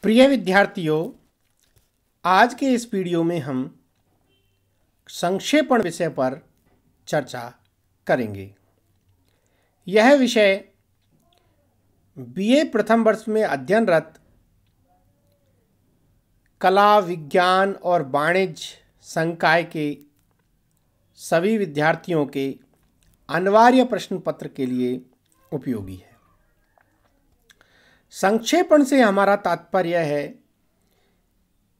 प्रिय विद्यार्थियों, आज के इस वीडियो में हम संक्षेपण विषय पर चर्चा करेंगे। यह विषय बीए प्रथम वर्ष में अध्ययनरत कला, विज्ञान और वाणिज्य संकाय के सभी विद्यार्थियों के अनिवार्य प्रश्न पत्र के लिए उपयोगी है। संक्षेपण से हमारा तात्पर्य है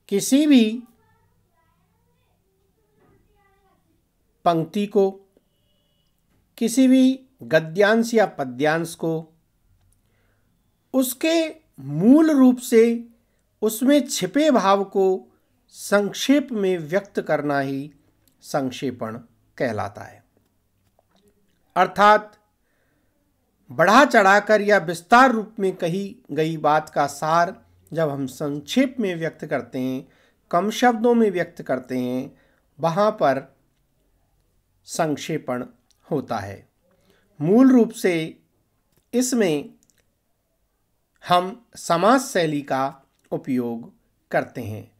किसी भी पंक्ति को, किसी भी गद्यांश या पद्यांश को उसके मूल रूप से उसमें छिपे भाव को संक्षेप में व्यक्त करना ही संक्षेपण कहलाता है। अर्थात बढ़ा चढ़ाकर या विस्तार रूप में कही गई बात का सार जब हम संक्षेप में व्यक्त करते हैं, कम शब्दों में व्यक्त करते हैं, वहाँ पर संक्षेपण होता है। मूल रूप से इसमें हम समास शैली का उपयोग करते हैं।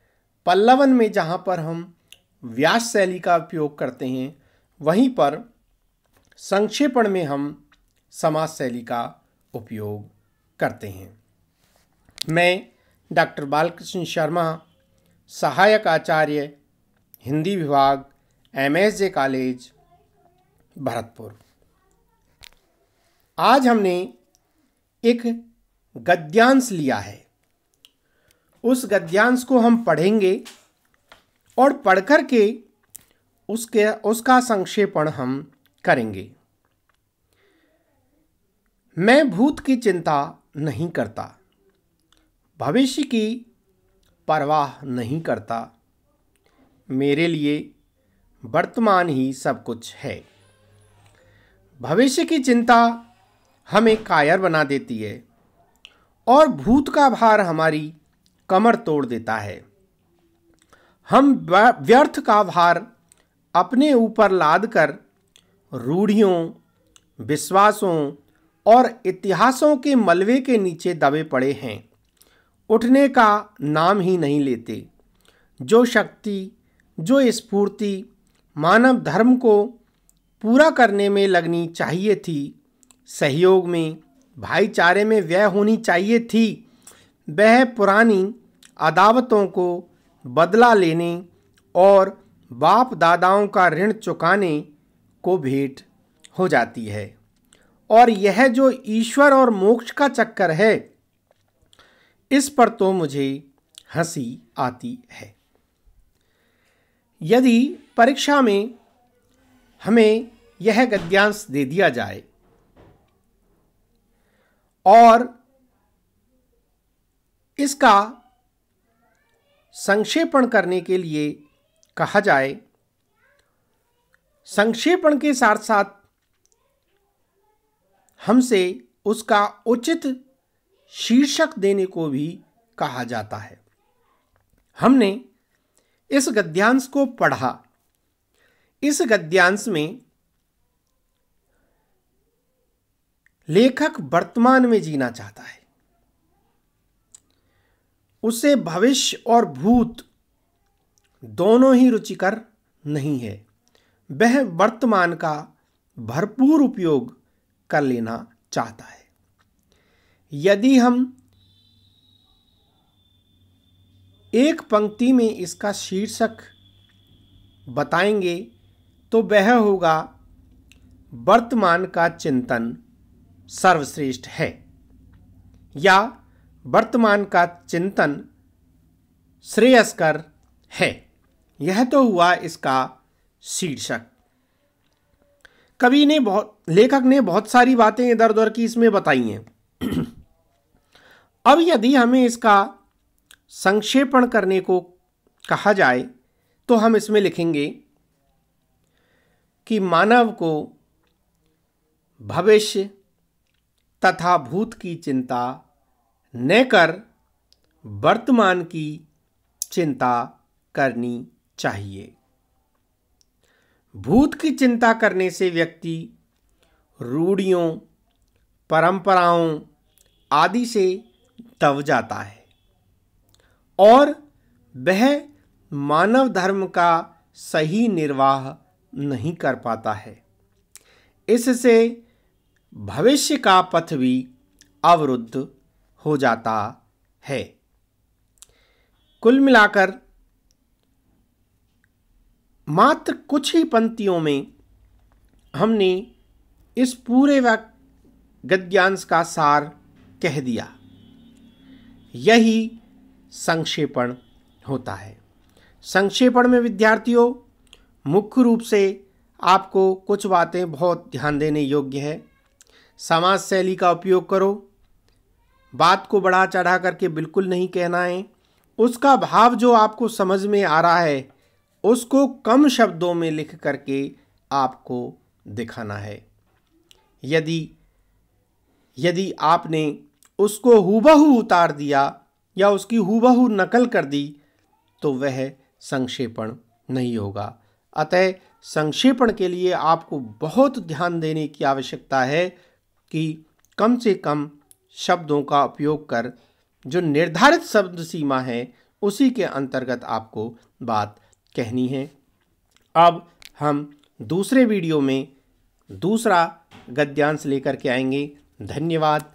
पल्लवन में जहाँ पर हम व्यास शैली का उपयोग करते हैं, वहीं पर संक्षेपण में हम समास शैली का उपयोग करते हैं। मैं डॉक्टर बालकृष्ण शर्मा, सहायक आचार्य, हिंदी विभाग, MSJ कॉलेज, भरतपुर। आज हमने एक गद्यांश लिया है। उस गद्यांश को हम पढ़ेंगे और पढ़कर के उसका संक्षेपण हम करेंगे। मैं भूत की चिंता नहीं करता, भविष्य की परवाह नहीं करता, मेरे लिए वर्तमान ही सब कुछ है। भविष्य की चिंता हमें कायर बना देती है और भूत का भार हमारी कमर तोड़ देता है। हम व्यर्थ का भार अपने ऊपर लादकर रूढ़ियों, विश्वासों और इतिहासों के मलबे के नीचे दबे पड़े हैं, उठने का नाम ही नहीं लेते। जो शक्ति, जो स्फूर्ति मानव धर्म को पूरा करने में लगनी चाहिए थी, सहयोग में, भाईचारे में व्यय होनी चाहिए थी, वह पुरानी अदावतों को बदला लेने और बाप दादाओं का ऋण चुकाने को भेंट हो जाती है। और यह जो ईश्वर और मोक्ष का चक्कर है, इस पर तो मुझे हंसी आती है। यदि परीक्षा में हमें यह गद्यांश दे दिया जाए और इसका संक्षेपण करने के लिए कहा जाए, संक्षेपण के साथ साथ हमसे उसका उचित शीर्षक देने को भी कहा जाता है। हमने इस गद्यांश को पढ़ा। इस गद्यांश में लेखक वर्तमान में जीना चाहता है। उसे भविष्य और भूत दोनों ही रुचिकर नहीं है। वह वर्तमान का भरपूर उपयोग कर लेना चाहता है। यदि हम एक पंक्ति में इसका शीर्षक बताएंगे तो वह होगा, वर्तमान का चिंतन सर्वश्रेष्ठ है, या वर्तमान का चिंतन श्रेयस्कर है। यह तो हुआ इसका शीर्षक। लेखक ने बहुत सारी बातें इधर उधर की इसमें बताई हैं। अब यदि हमें इसका संक्षेपण करने को कहा जाए तो हम इसमें लिखेंगे कि मानव को भविष्य तथा भूत की चिंता न कर वर्तमान की चिंता करनी चाहिए। भूत की चिंता करने से व्यक्ति रूढ़ियों, परंपराओं आदि से दब जाता है। और वह मानव धर्म का सही निर्वाह नहीं कर पाता है। इससे भविष्य का पथ भी अवरुद्ध हो जाता है। कुल मिलाकर मात्र कुछ ही पंक्तियों में हमने इस पूरे गद्यांश का सार कह दिया। यही संक्षेपण होता है। संक्षेपण में विद्यार्थियों मुख्य रूप से आपको कुछ बातें बहुत ध्यान देने योग्य है। समास शैली का उपयोग करो। बात को बढ़ा चढ़ा करके बिल्कुल नहीं कहना है। उसका भाव जो आपको समझ में आ रहा है उसको कम शब्दों में लिख करके आपको दिखाना है। यदि आपने उसको हूबहू उतार दिया या उसकी हूबहू नकल कर दी तो वह संक्षेपण नहीं होगा। अतः संक्षेपण के लिए आपको बहुत ध्यान देने की आवश्यकता है कि कम से कम शब्दों का उपयोग कर जो निर्धारित शब्द सीमा है उसी के अंतर्गत आपको बात कहनी है। अब हम दूसरे वीडियो में दूसरा गद्यांश लेकर के आएंगे। धन्यवाद।